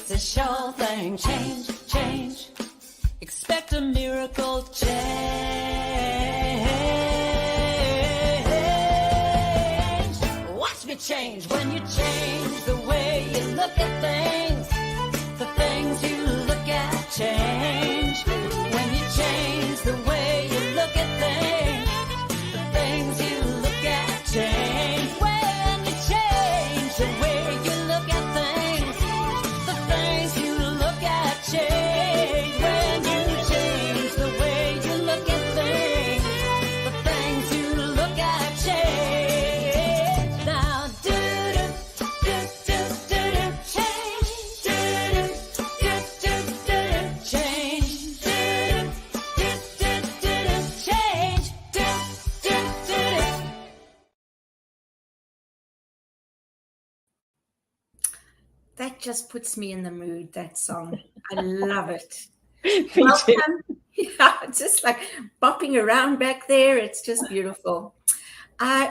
It's a sure thing. Change, change. Expect a miracle change. Watch me change when you change the way you look at things. The things you look at change. When you change the way you look at things, the things you look at change. When you change the way you look at things, the things you look at change. When you change the way you look at things, the things you look at change. Now do do do do do do change. Do do do do do change. Do do do do do change. Do do do. That just puts me in the mood, that song. I love it. Me too. Welcome. Yeah, just like bopping around back there. It's just beautiful.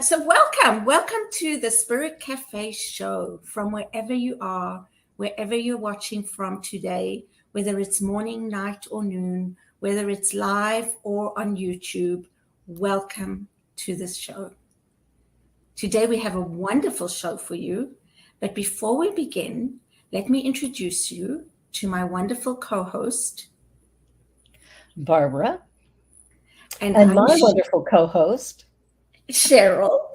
So welcome to the Spirit Cafe show from wherever you are, wherever you're watching from today, whether it's morning, night, or noon, whether it's live or on YouTube. Welcome to this show. Today we have a wonderful show for you. But before we begin, let me introduce you to my wonderful co-host, Barbara, and and I'm my wonderful co-host. Cheryl.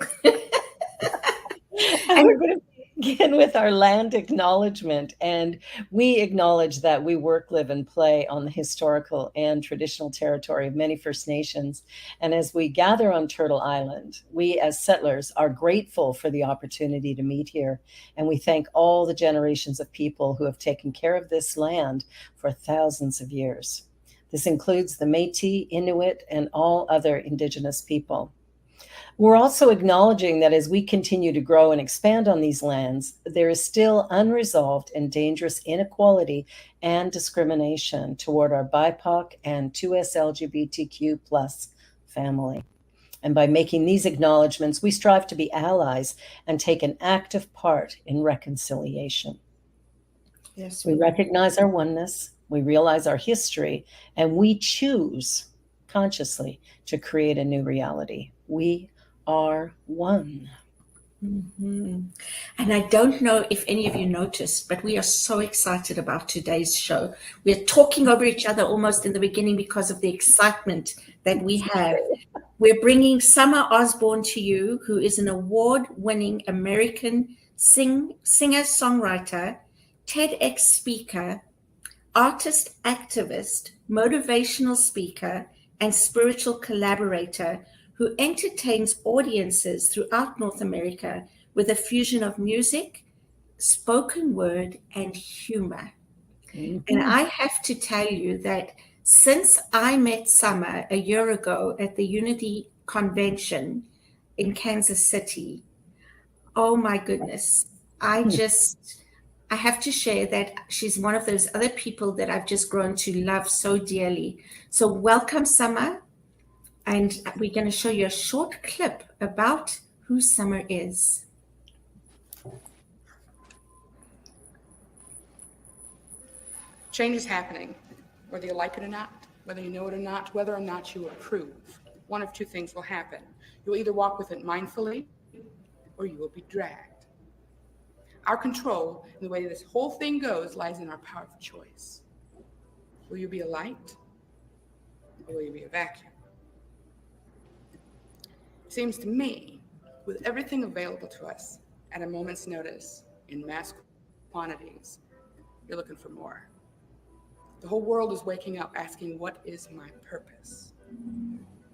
And we're going to begin with our land acknowledgement. And we acknowledge that we work, live, and play on the historical and traditional territory of many First Nations. And as we gather on Turtle Island, we as settlers are grateful for the opportunity to meet here. And we thank all the generations of people who have taken care of this land for thousands of years. This includes the Métis, Inuit, and all other Indigenous people. We're also acknowledging that as we continue to grow and expand on these lands, there is still unresolved and dangerous inequality and discrimination toward our BIPOC and 2S LGBTQ plus family. And by making these acknowledgements, we strive to be allies and take an active part in reconciliation. Yes, We recognize our oneness, we realize our history, and we choose consciously to create a new reality. We are one. Mm-hmm. And I don't know if any of you noticed, but we are so excited about today's show. We're talking over each other almost in the beginning because of the excitement that we have. We're bringing Summer Osborne to you, who is an award-winning American singer-songwriter, TEDx speaker, artist activist, motivational speaker, and spiritual collaborator who entertains audiences throughout North America with a fusion of music, spoken word, and humor. Mm-hmm. And I have to tell you that since I met Summer a year ago at the Unity Convention in Kansas City, oh my goodness, I have to share that she's one of those other people that I've just grown to love so dearly. So welcome, Summer. And we're going to show you a short clip about who Summer is. Change is happening, whether you like it or not, whether you know it or not, whether or not you approve. One of two things will happen. You'll either walk with it mindfully or you will be dragged. Our control in the way this whole thing goes lies in our power of choice. Will you be a light or will you be a vacuum? It seems to me, with everything available to us at a moment's notice in mass quantities, you're looking for more. The whole world is waking up asking, what is my purpose?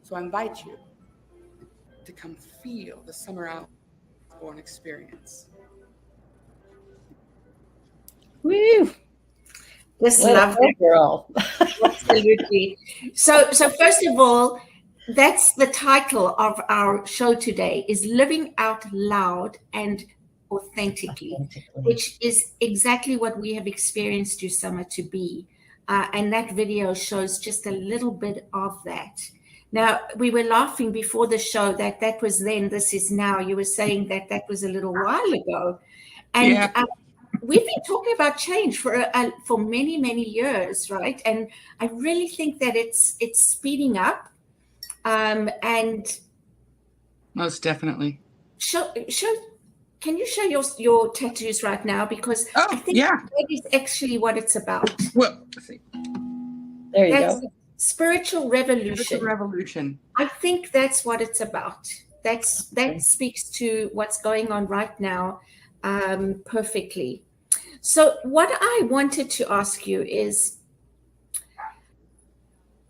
So I invite you to come feel the Summer Osborne experience. Woo! Just love that girl. Absolutely. So first of all, that's the title of our show today, is Living Out Loud and Authentically, which is exactly what we have experienced you, Summer, to be. And that video shows just a little bit of that. Now, we were laughing before the show that was then, this is now. You were saying that was a little while ago. And yeah. we've been talking about change for many, many years, right? And I really think that it's speeding up. And Most definitely. show. Can you show your tattoos right now? Because I Oh, think yeah. that is actually what it's about. Well, let's see. There you That's go. spiritual It's revolution. a revolution. I think that's what it's about. That speaks to what's going on right now perfectly. So what I wanted to ask you is,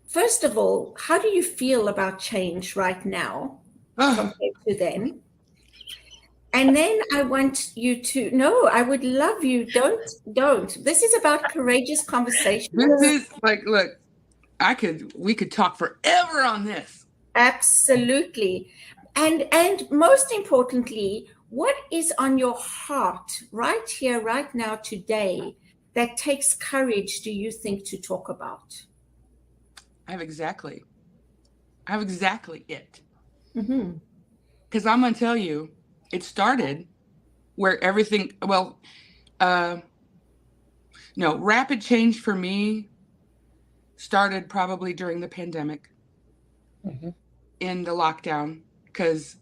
first of all, how do you feel about change right now Oh, compared to then? And then I want you to, no, I would love you. Don't. This is about courageous conversations. this is like, look, we could talk forever on this. Absolutely. And most importantly, what is on your heart right here, right now, today, that takes courage, do you think, to talk about? I have exactly it. Mm-hmm. Because I'm going to tell you, it started where everything, no, rapid change for me started probably during the pandemic, in the lockdown, because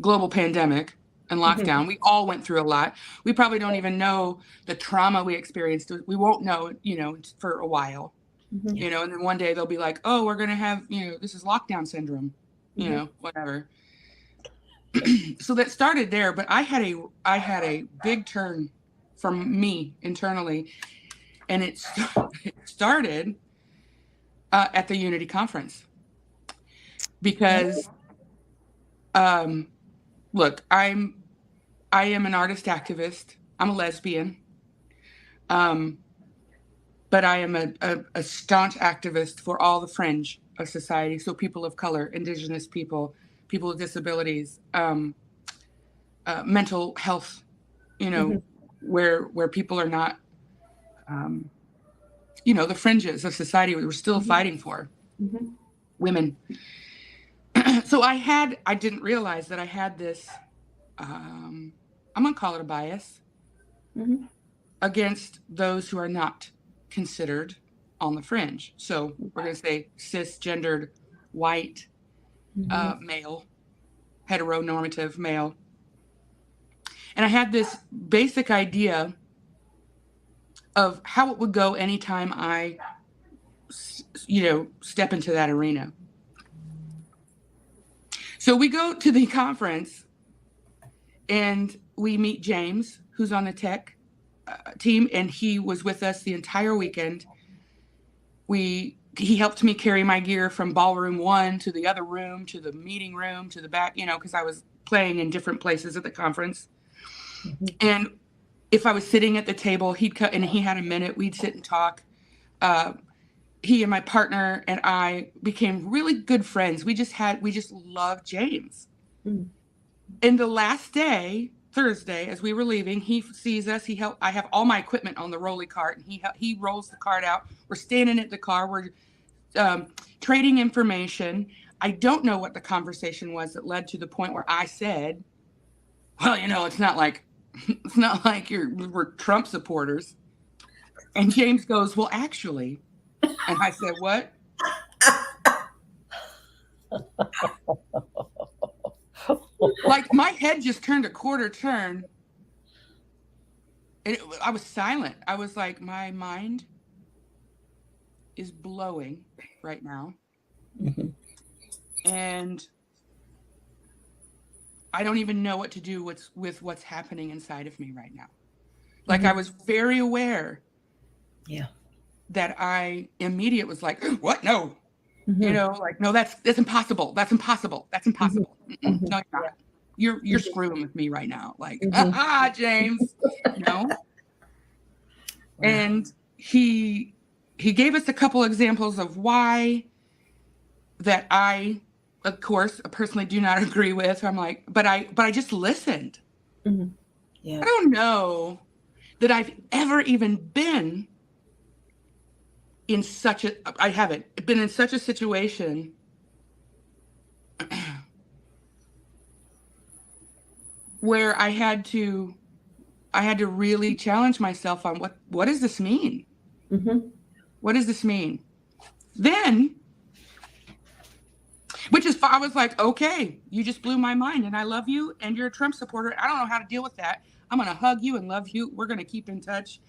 global pandemic and lockdown, we all went through a lot. We probably don't even know the trauma we experienced. We won't know, for a while, and then one day they'll be like, oh, we're going to have, this is lockdown syndrome, whatever. So that started there, but I had a big turn from me internally, and it started at the Unity Conference, because look, I am an artist activist. I'm a lesbian, but I am a staunch activist for all the fringe of society. So people of color, indigenous people with disabilities, mental health, where people are not, the fringes of society we're still fighting for, women. So I didn't realize that I had this, I'm going to call it a bias against those who are not considered on the fringe. So we're going to say cisgendered, white, male, heteronormative male. And I had this basic idea of how it would go anytime I, step into that arena. So we go to the conference and we meet James, who's on the tech team, and he was with us the entire weekend. He helped me carry my gear from ballroom 1 to the other room, to the meeting room, to the back, because I was playing in different places at the conference. And if I was sitting at the table, he'd cut, and he had a minute, we'd sit and talk. He and my partner and I became really good friends. We just loved James. And the last day, Thursday, as we were leaving, he sees us. I have all my equipment on the rolly cart, and he rolls the cart out. We're standing at the car. We're trading information. I don't know what the conversation was that led to the point where I said, well, it's not like we're Trump supporters. And James goes, well, actually. And I said, what? Like my head just turned a quarter turn. And I was silent. I was like, my mind is blowing right now. And I don't even know what to do with what's happening inside of me right now. Like I was very aware. Yeah. That I immediately was like, what? No. No, that's impossible. That's impossible. That's impossible. No, you're not. You're screwing with me right now. Like, James. No. And he gave us a couple examples of why that I, of course, personally do not agree with. I'm like, but I just listened. Yeah. I don't know that I've ever even been I haven't been in such a situation where I had to really challenge myself on what does this mean? Mm-hmm. What does this mean? Then, I was like, okay, you just blew my mind, and I love you, and you're a Trump supporter. I don't know how to deal with that. I'm going to hug you and love you. We're going to keep in touch.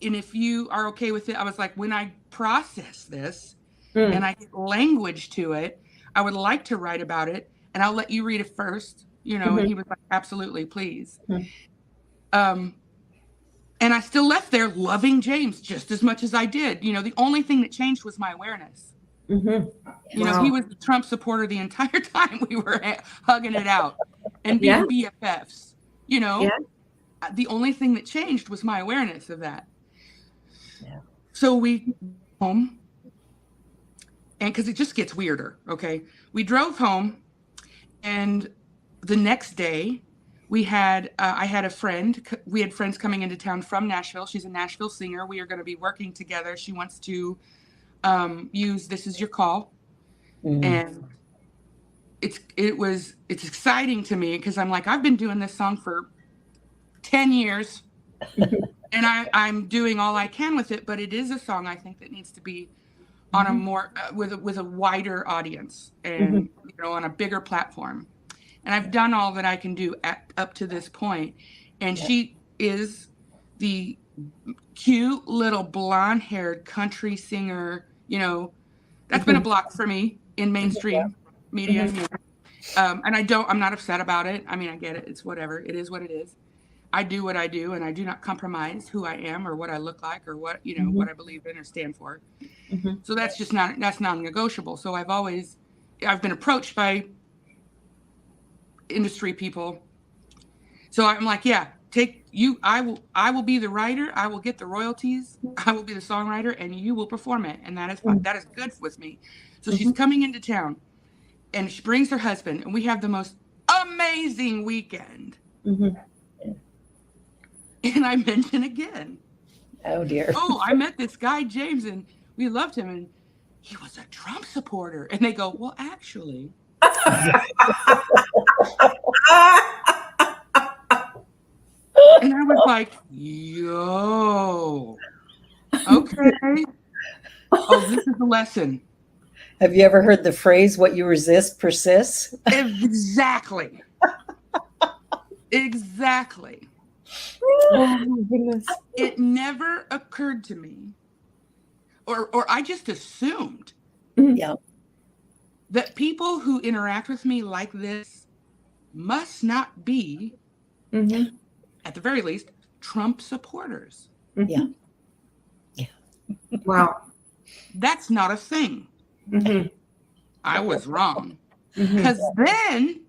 And if you are okay with it, I was like, when I process this and I get language to it, I would like to write about it, and I'll let you read it first, and he was like, absolutely, please. And I still left there loving James just as much as I did. The only thing that changed was my awareness. Wow. He was a Trump supporter the entire time we were hugging it out and being BFFs. The only thing that changed was my awareness of that. Yeah. So we home, and because it just gets weirder, okay? We drove home, and the next day we had I had a friend. We had friends coming into town from Nashville. She's a Nashville singer. We are going to be working together. She wants to use "This Is Your Call," and it's exciting to me because I'm like, I've been doing this song for 10 years, and I'm doing all I can with it. But it is a song I think that needs to be on a more with a wider audience and on a bigger platform. And I've done all that I can do up to this point. And she is the cute little blonde-haired country singer. That's been a block for me in mainstream media. And I'm not upset about it. I mean, I get it. It's whatever. It is what it is. I do what I do, and I do not compromise who I am or what I look like or what, what I believe in or stand for. So that's non-negotiable. So I've been approached by industry people. So I'm like, yeah, I will be the writer. I will get the royalties. I will be the songwriter, and you will perform it. And that is fun. That is good with me. So she's coming into town, and she brings her husband, and we have the most amazing weekend. And I mention again, oh dear, I met this guy, James, and we loved him, and he was a Trump supporter. And they go, well, actually. And I was like, yo, okay. Oh, this is a lesson. Have you ever heard the phrase, what you resist persists? Exactly. Exactly. Oh my goodness. It never occurred to me, or I just assumed that people who interact with me like this must not be, at the very least, Trump supporters. Yeah. Wow. That's not a thing. I was wrong. Because then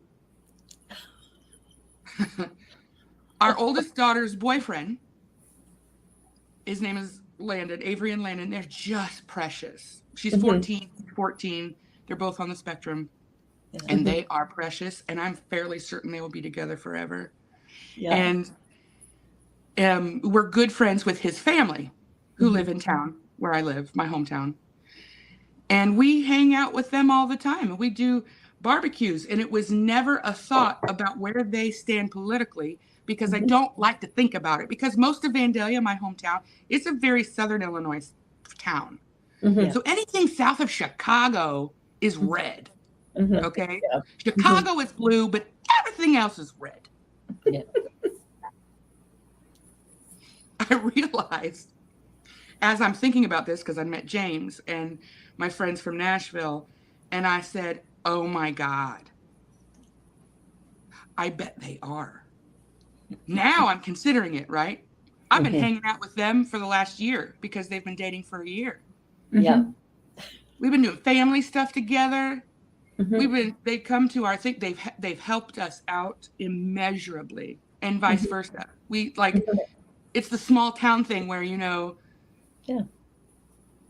our oldest daughter's boyfriend, his name is Landon, Avery and Landon, they're just precious. She's 14. They're both on the spectrum. And they are precious. And I'm fairly certain they will be together forever. Yeah. And we're good friends with his family who live in town where I live, my hometown. And we hang out with them all the time. And we do barbecues. And it was never a thought about where they stand politically, because I don't like to think about it. Because most of Vandalia, my hometown, it's a very southern Illinois town. So anything south of Chicago is red. Okay? Yeah. Chicago is blue, but everything else is red. Yeah. I realized as I'm thinking about this, because I met James and my friends from Nashville, and I said, oh my God, I bet they are. Now I'm considering it, right? I've been hanging out with them for the last year because they've been dating for a year. Yeah. We've been doing family stuff together. They come to I think they've helped us out immeasurably, and vice versa. We it's the small town thing where,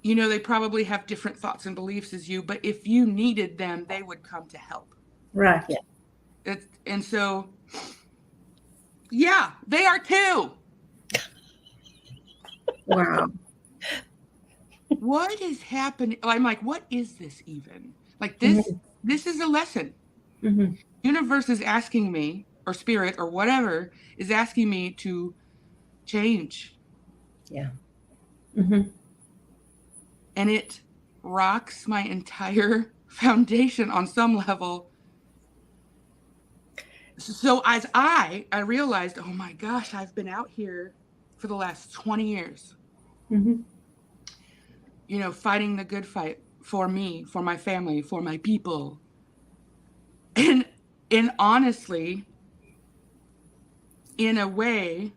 they probably have different thoughts and beliefs as you, but if you needed them, they would come to help. Right. Yeah. And so, yeah, they are too. Wow. What is happening? I'm like, what is this even? Like this is a lesson. Universe is asking me or spirit or whatever is asking me to change. Yeah. Mm-hmm. And it rocks my entire foundation on some level. So as I realized, oh my gosh, I've been out here for the last 20 years, Mm-hmm. you know, fighting the good fight for me, for my family, for my people. And honestly, in a way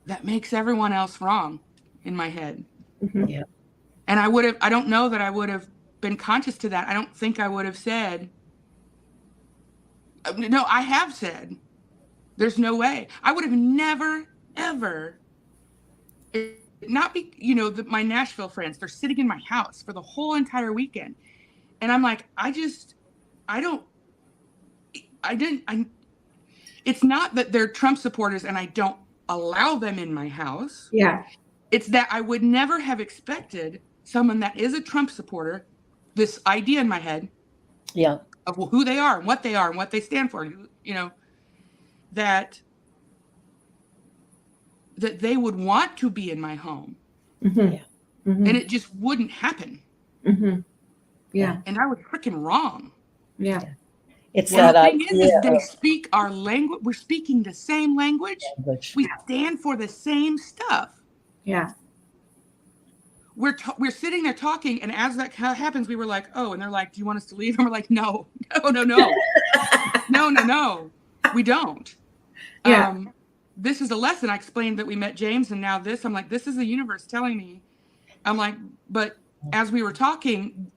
that makes everyone else wrong in my head. Mm-hmm. Yeah. And I don't know that I would have been conscious to that. I don't think I would have said, no, I have said, there's no way. I would have never, ever, not be, you know, my Nashville friends, they're sitting in my house for the whole entire weekend. And I'm like, it's not that they're Trump supporters and I don't allow them in my house. Yeah. It's that I would never have expected someone that is a Trump supporter, this idea in my head, Yeah. of who they are and what they stand for, you know, that they would want to be in my home. Mm-hmm. Yeah. Mm-hmm. And it just wouldn't happen. Mm-hmm. Yeah. And I was freaking wrong. Yeah. It's And that the thing idea is they of speak our language. We're speaking the same language. language. We stand for the same stuff. Yeah. We're sitting there talking, and as that happens, we were like, oh, and they're like, do you want us to leave? And we're like, no, we don't. Yeah. This is a lesson. I explained that we met James, and now this. I'm like, this is the universe telling me. I'm like, but as we were talking,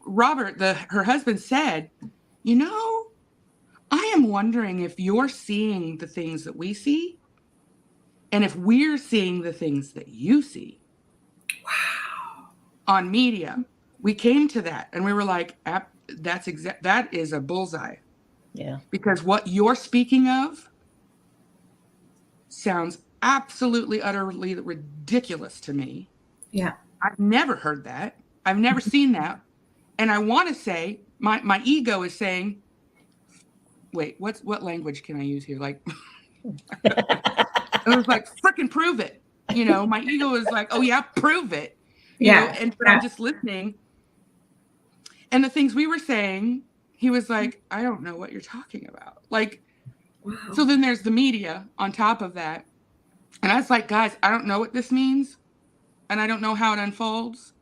Robert, her husband, said, you know, I am wondering if you're seeing the things that we see, and if we're seeing the things that you see. Wow. On media. We came to that, and we were like, that is a bullseye. Yeah. Because what you're speaking of sounds absolutely, utterly ridiculous to me. Yeah. I've never heard that. I've never seen that. And I want to say, my ego is saying, wait, what language can I use here? Like, it was like, freaking prove it. You know, my ego is like, oh yeah, prove it. You know, but I'm just listening. And the things we were saying, he was like, I don't know what you're talking about. Like, wow. So then there's the media on top of that. And I was like, guys, I don't know what this means. And I don't know how it unfolds.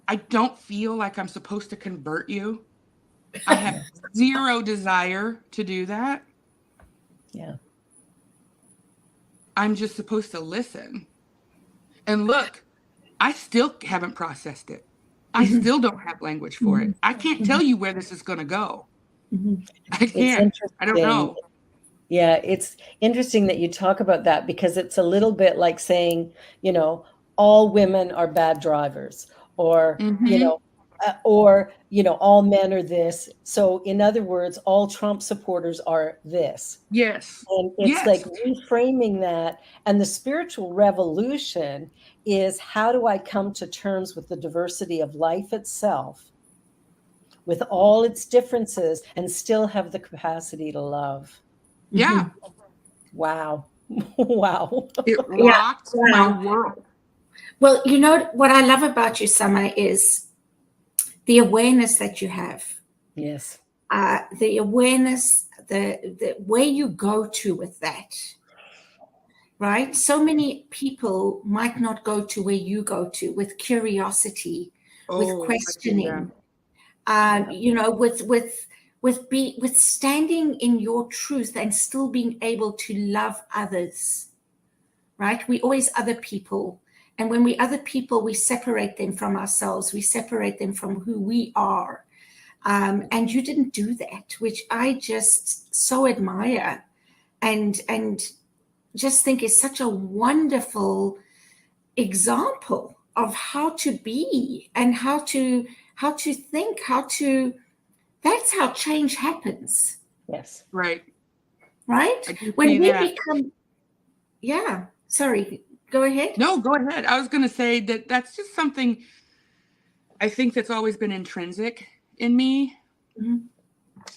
I don't feel like I'm supposed to convert you. I have zero desire to do that. Yeah. I'm just supposed to listen. And look, I still haven't processed it. I still don't have language for it. I can't tell you where this is going to go. I can't. I don't know. Yeah, it's interesting that you talk about that, because it's a little bit like saying, you know, all women are bad drivers, or, you know, all men are this. So in other words, all Trump supporters are this. Yes. And it's like reframing that. And the spiritual revolution is, how do I come to terms with the diversity of life itself, with all its differences, and still have the capacity to love? Yeah. Wow. Wow. It rocked my world. Well, you know what I love about you, Summer, is the awareness that you have. Yes. The awareness, the where you go to with that, right? So many people might not go to where you go to, with curiosity, with questioning, you know, with standing in your truth and still being able to love others, right? We always other people. And when we other people, we separate them from ourselves. We separate them from who we are. And you didn't do that, which I just so admire and just think is such a wonderful example of how to be and how to think, that's how change happens. Yes. Right. Right? When we become, sorry, go ahead. No, go ahead. I was going to say that's just something I think that's always been intrinsic in me.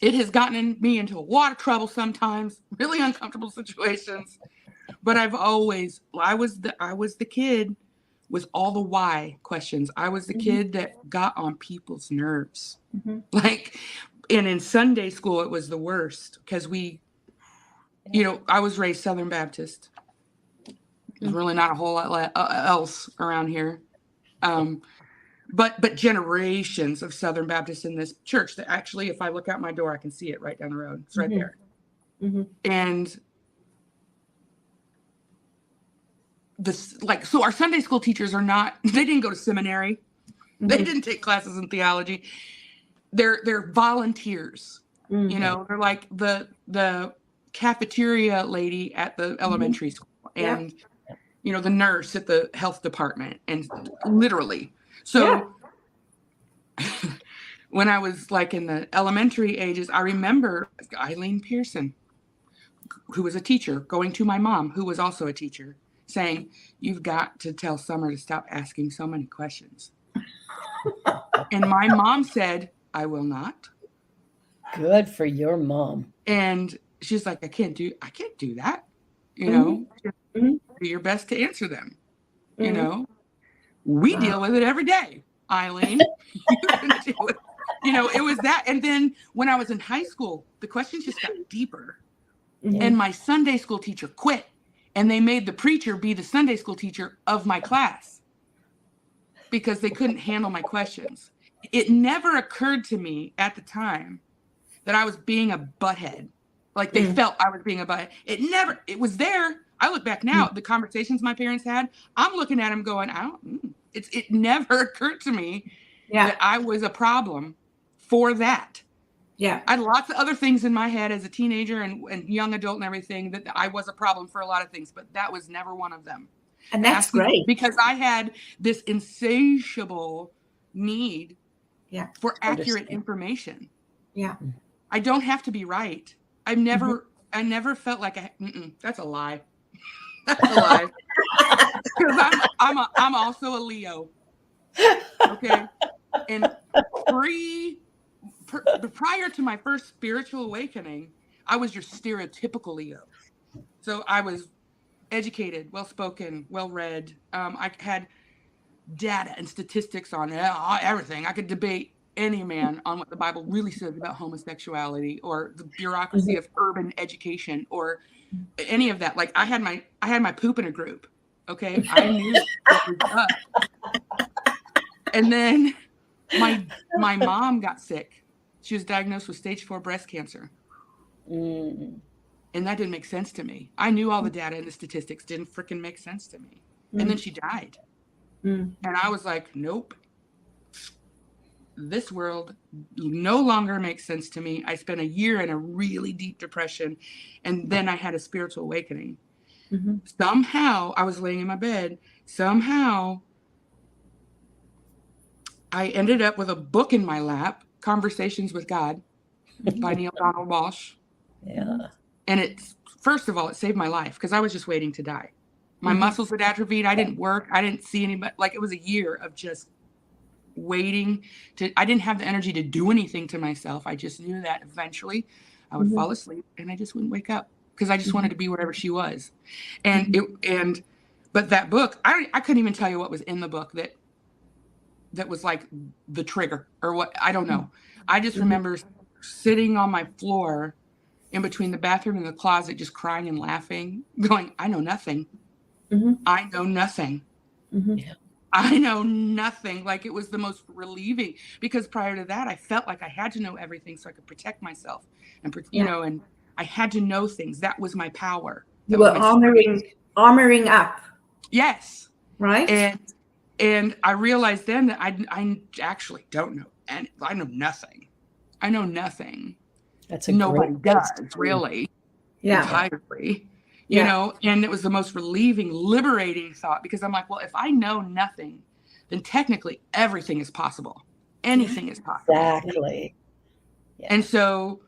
It has gotten me into a lot of trouble sometimes, really uncomfortable situations. But I was the kid with all the why questions. I was the kid that got on people's nerves. Like, and in Sunday school, it was the worst because I was raised Southern Baptist. There's really not a whole lot else around here. But generations of Southern Baptists in this church that actually, if I look out my door, I can see it right down the road. It's right there. And so our Sunday school teachers they didn't go to seminary. They didn't take classes in theology. They're volunteers. They're like the cafeteria lady at the elementary school and, the nurse at the health department, and literally. So when I was like in the elementary ages, I remember Eileen Pearson, who was a teacher, going to my mom, who was also a teacher, saying, "You've got to tell Summer to stop asking so many questions." And my mom said, "I will not." Good for your mom. And she's like, I can't do that. Do your best to answer them. We deal with it every day, Eileen. It was that. And then when I was in high school, the questions just got deeper. And my Sunday school teacher quit, and they made the preacher be the Sunday school teacher of my class because they couldn't handle my questions. It never occurred to me at the time that I was being a butthead. Like they felt I was being a butthead. It was there. I look back now at the conversations my parents had. I'm looking at them going, it never occurred to me that I was a problem for that. Yeah. I had lots of other things in my head as a teenager and young adult and everything that I was a problem for a lot of things, but that was never one of them. And that's great. Because I had this insatiable need for accurate information. Yeah. I don't have to be right. I never felt like that's a lie. That's a lie. Because I'm also a Leo. Okay. And prior to my first spiritual awakening, I was your stereotypical Leo. So I was educated, well-spoken, well-read. I had data and statistics on everything. I could debate any man on what the Bible really says about homosexuality or the bureaucracy of urban education or any of that. Like I had my poop in a group. Okay. I knew what was up. And then my mom got sick. She was diagnosed with stage 4 breast cancer. And that didn't make sense to me. I knew all the data and the statistics didn't freaking make sense to me. And then she died. And I was like, nope. This world no longer makes sense to me. I spent a year in a really deep depression, and then I had a spiritual awakening. Somehow, I was laying in my bed. Somehow, I ended up with a book in my lap, Conversations with God, by Neil Donald Walsh. Yeah. And first of all, it saved my life because I was just waiting to die. My muscles had atrophied. I didn't work. I didn't see anybody. Like it was a year of just waiting I didn't have the energy to do anything to myself. I just knew that eventually I would fall asleep and I just wouldn't wake up because I just wanted to be wherever she was. But that book, I couldn't even tell you what was in the book that was like the trigger or what, I don't know. I just remember sitting on my floor in between the bathroom and the closet, just crying and laughing, going, I know nothing. I know nothing. Yeah. I know nothing. Like it was the most relieving because prior to that, I felt like I had to know everything so I could protect myself and, and I had to know things. That was my power. You were armoring up. Yes. Right. And I realized then that I actually don't know. And I know nothing. I know nothing. That's a nobody great does really. Yeah. Entirely. You know, and it was the most relieving, liberating thought because I'm like, well, if I know nothing, then technically everything is possible. Anything is possible. Exactly. Yeah. And so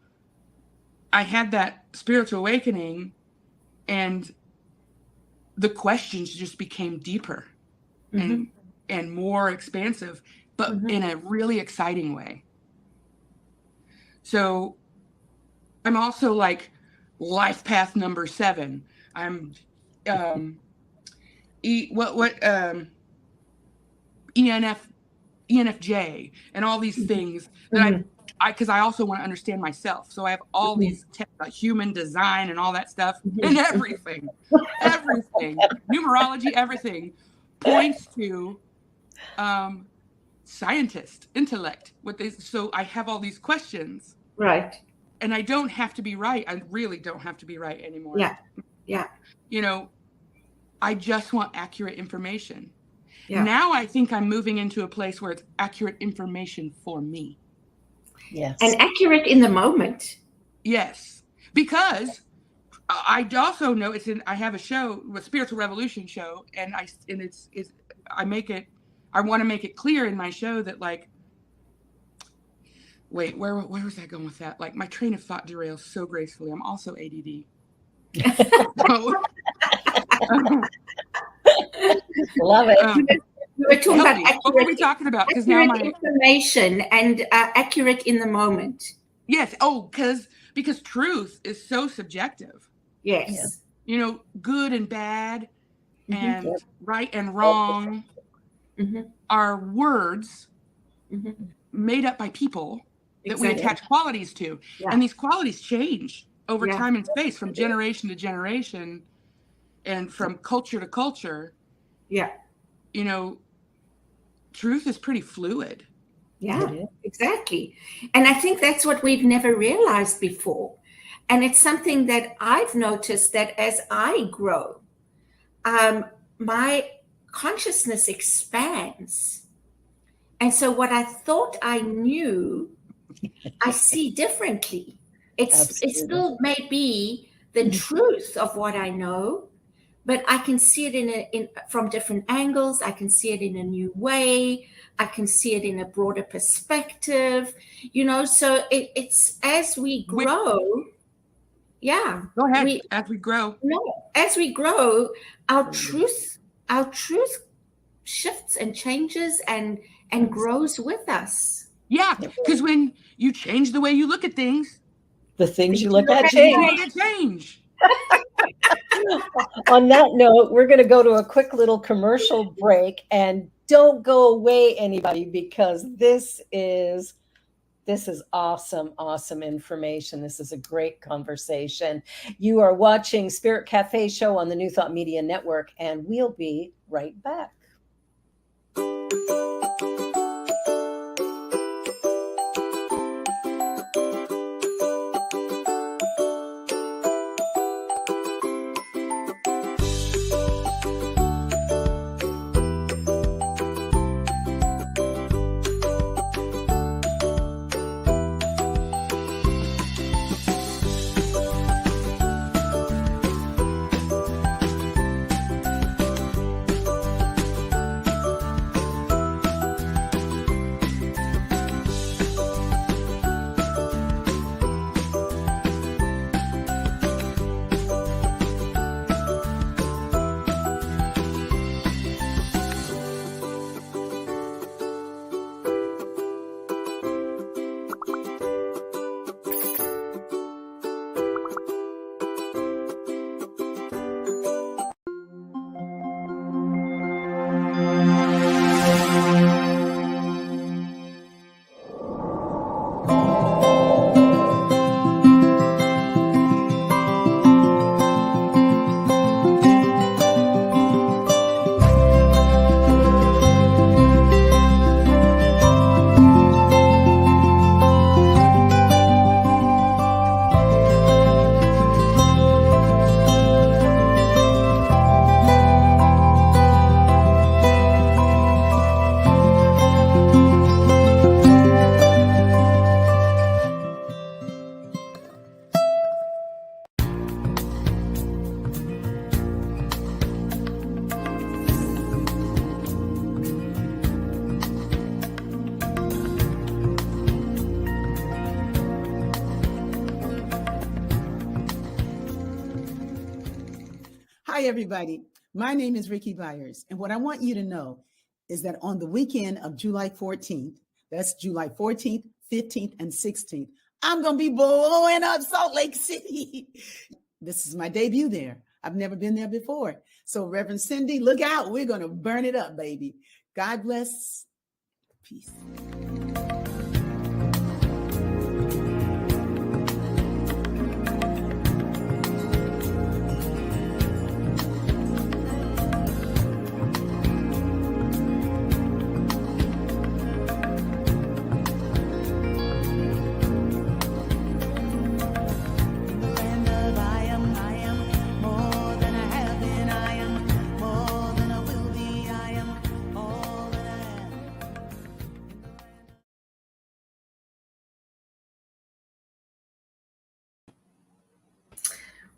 I had that spiritual awakening and the questions just became deeper and more expansive, but in a really exciting way. So I'm also like life path number 7. I'm ENFJ and all these things that because I also want to understand myself. So I have all these human design and all that stuff and everything, numerology, everything points to scientist, intellect. So I have all these questions. Right. And I don't have to be right. I really don't have to be right anymore. Yeah. Yeah. You know, I just want accurate information. Yeah. Now I think I'm moving into a place where it's accurate information for me. Yes. And accurate in the moment. Yes. Because I also know I have a show, a Spiritual Revolution show, and I want to make it clear in my show that, like, wait, where was I going with that? Like, my train of thought derails so gracefully. I'm also ADD. Love it. We were talking about accurate, what were we talking about? Because now information and accurate in the moment. Yes. Oh, because truth is so subjective. Yes. Yeah. You know, good and bad and right and wrong are words made up by people that we attach qualities to. Yeah. And these qualities change over time and space, from generation to generation and from culture to culture. Yeah. You know, truth is pretty fluid. Yeah, exactly. And I think that's what we've never realized before. And it's something that I've noticed, that as I grow, my consciousness expands. And so what I thought I knew, I see differently. It still may be the truth of what I know, but I can see it from different angles. I can see it in a new way. I can see it in a broader perspective, you know. So it's as we grow. Go ahead. As we grow. No, as we grow, our truth shifts and changes and grows with us. Yeah, because when you change the way you look at things, the things you look at change. On that note, we're going to go to a quick little commercial break, and don't go away, anybody, because this is awesome information. This is a great conversation. You are watching Spirit Cafe show on the New Thought Media Network, and we'll be right back. Hi, everybody. My name is Ricky Byers, and what I want you to know is that on the weekend of July 14th, that's July 14th, 15th, and 16th, I'm going to be blowing up Salt Lake City. This is my debut there. I've never been there before. So Reverend Cindy, look out. We're going to burn it up, baby. God bless. Peace.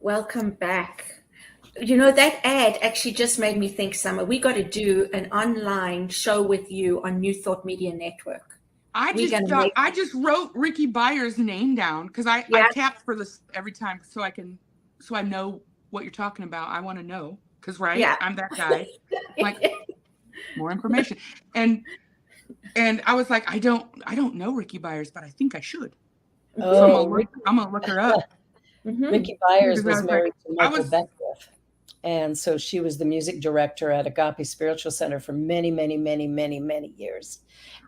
Welcome back. You know, that ad actually just made me think, Summer, we got to do an online show with you on New Thought Media Network. I just wrote Ricky Byers' name down because I tapped for this every time so I know what you're talking about. I want to know because I'm that guy. Like more information. And I was like, I don't know Ricky Byers, but I think I should. Oh, so I'm gonna look her up. Ricky Byers was married to Michael Beckwith. And so she was the music director at Agape Spiritual Center for many, many, many, many, many years.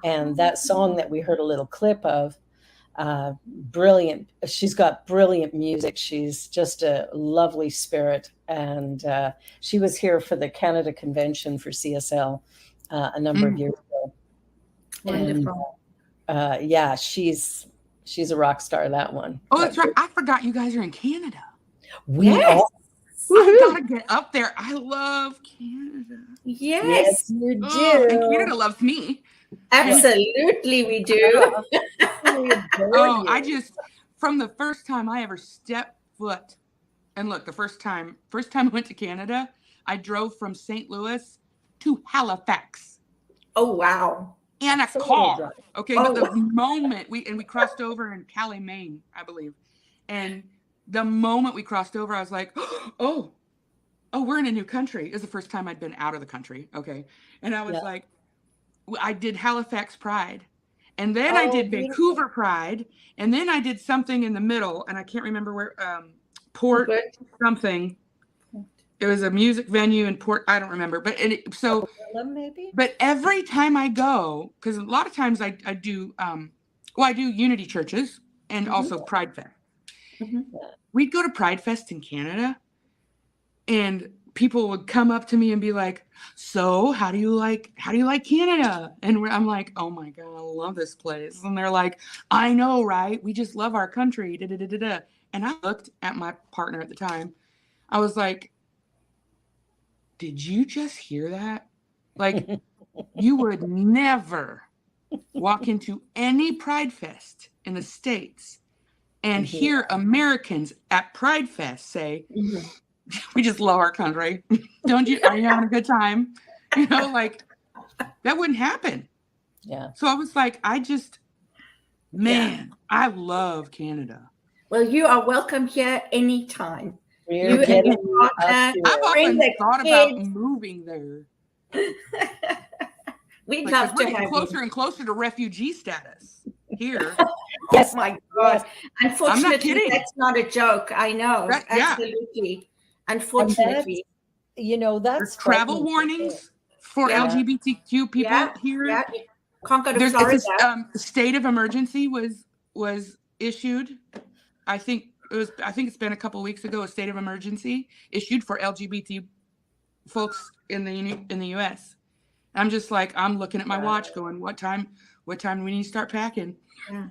And that song that we heard a little clip of, brilliant. She's got brilliant music. She's just a lovely spirit. And she was here for the Canada Convention for CSL a number of years ago. Wonderful. And she's a rock star, that one. Oh, that's right. I forgot you guys are in Canada. Yes. I gotta get up there. I love Canada. Yes, you do. And Canada loves me. Absolutely, we do. From the first time I ever stepped foot, and look, the first time I went to Canada, I drove from St. Louis to Halifax. Oh, wow. In a car. Okay, but the moment we crossed over in Calais, Maine, I believe. And the moment we crossed over, I was like, oh, we're in a new country. It was the first time I'd been out of the country. Okay. And I was like, I did Halifax Pride. And then I did Vancouver Pride. And then I did something in the middle. And I can't remember where, Port something. It was a music venue in Port. I don't remember. But maybe. But every time I go, because a lot of times I do, I do Unity churches and also Pride Fest. We'd go to Pride Fest in Canada, and people would come up to me and be like, "So, how do you like Canada?" And I'm like, "Oh my God, I love this place." And they're like, "I know, right? We just love our country." Da, da, da, da, da. And I looked at my partner at the time. I was like, "Did you just hear that? Like, you would never walk into any Pride Fest in the States and hear Americans at Pride Fest say, we just love our country. Don't you? Are you having a good time? You know, like that wouldn't happen." Yeah. So I was like, I love Canada. Well, you are welcome here anytime. I've often thought about moving there. We'd love to have closer you. and closer to refugee status here. Yes, my God. Unfortunately, not that's not a joke. I know. Absolutely. Unfortunately. That's travel warnings for LGBTQ people here. Yeah. You can't go to Florida. A state of emergency was issued. I think it's been a couple of weeks ago. A state of emergency issued for LGBT folks in the U.S. I'm just like, I'm looking at my watch going, what time do we need to start packing? Yeah.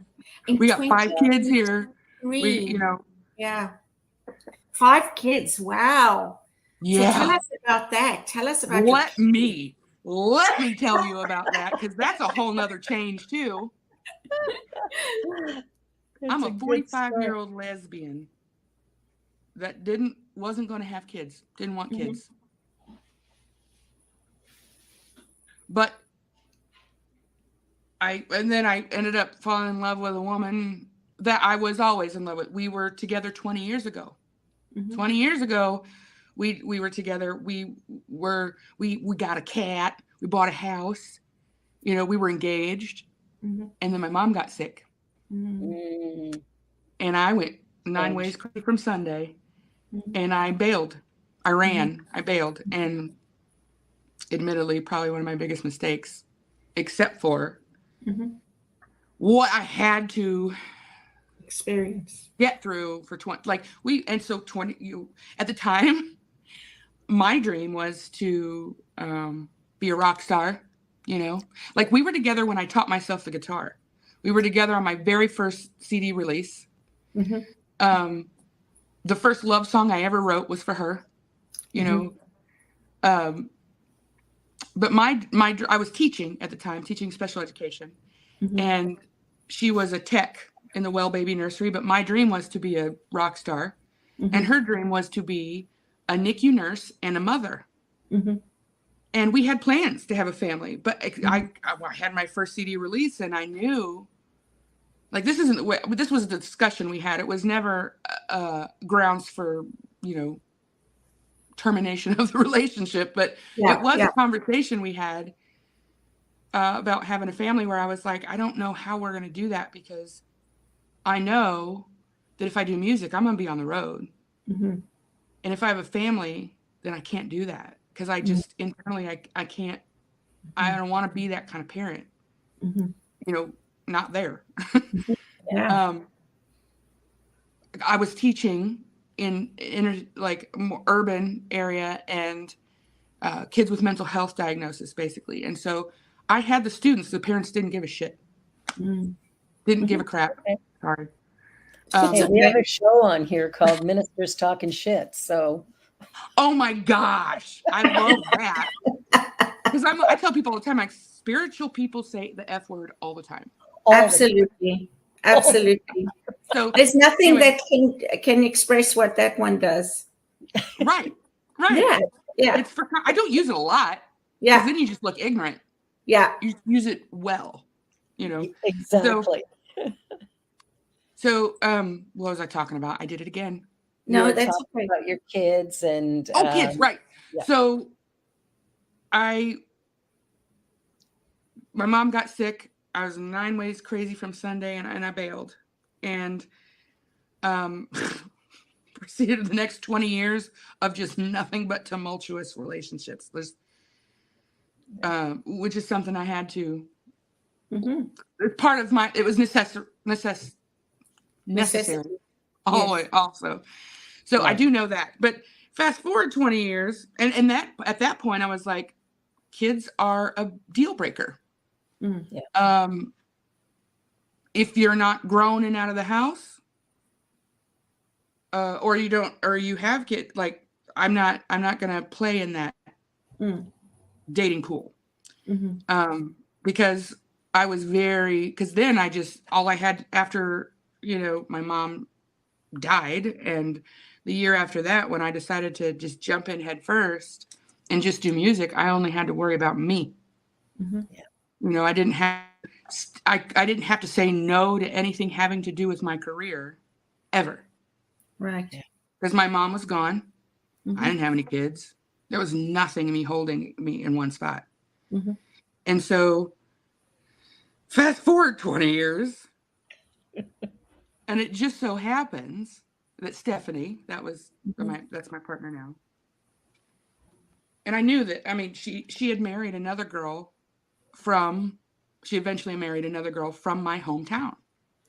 We got 5 kids here. Yeah. 5 kids. Wow. Yeah. So tell us about that. Tell us about Let me tell you about that, because that's a whole nother change too. I'm a 45-year-old lesbian that wasn't going to have kids, didn't want kids. But then I ended up falling in love with a woman that I was always in love with. We were together 20 years ago. 20 years ago, we were together. We got a cat. We bought a house. We were engaged. And then my mom got sick. and I went 9 Strange. ways crazy from Sunday, Mhm. and I bailed. I ran. I bailed, and admittedly, probably one of my biggest mistakes, except for Mhm. what I had to Experience. get through for 20, like and so 20, at the time, my dream was to be a rock star, like we were together when I taught myself the guitar. We were together on my very first CD release. Mhm. The first love song I ever wrote was for her, you know. But I was teaching at the time, teaching special education, Mhm. and she was a tech in the Well Baby Nursery. But my dream was to be a rock star, and Mhm. her dream was to be a NICU nurse and a mother. Mhm. And we had plans to have a family, but I had my first CD release, and I knew, like, this was the discussion we had. It was never grounds for, termination of the relationship, but Yeah. it was Yeah. a conversation we had about having a family, where I was like, I don't know how we're going to do that, because I know that if I do music, I'm going to be on the road. Mhm. And if I have a family, then I can't do that, because I just internally, I can't, I don't want to be that kind of parent, Mhm. not there. Yeah. I was teaching in like more urban area, and kids with mental health diagnosis, basically. And so I had the students, the parents didn't give a shit, Mm. didn't give a crap. Okay. Sorry. Hey, we have a show on here called Ministers Talking Shit. So, Oh my gosh, I love that, because I tell people all the time, like, spiritual people say the F word all the time. all the time. Absolutely. Absolutely. So There's nothing anyway, that can express what that one does. right. Yeah. Yeah. It's I don't use it a lot, because Yeah. then you just look ignorant. Yeah. You use it well, Exactly. So what was I talking about? I did it again. You No, were that's talking okay. about your kids and Oh, kids, right. yeah. So my mom got sick. I was 9 ways crazy from Sunday, and I bailed. And proceeded the next 20 years of just nothing but tumultuous relationships. Which is something I had to, Mhm. part of it was necessary. Necessity. Always, also. So I Right. do know that. But fast forward 20 years, and that at that point I was like, kids are a deal breaker. Mm. Yeah. If you're not grown and out of the house, or you have kids, like, I'm not gonna play in that Mm. dating pool. Mhm. Because because then all I had after, my mom died, and the year after that, when I decided to just jump in head first and just do music, I only had to worry about me. Mhm. I didn't have to say no to anything having to do with my career ever, Right. because my mom was gone. Mhm. I didn't have any kids. There was nothing me holding me in one spot. Mhm. And so fast forward 20 years, and it just so happens that Stephanie, that's my partner now. And I knew that, she had married another girl she eventually married another girl from my hometown.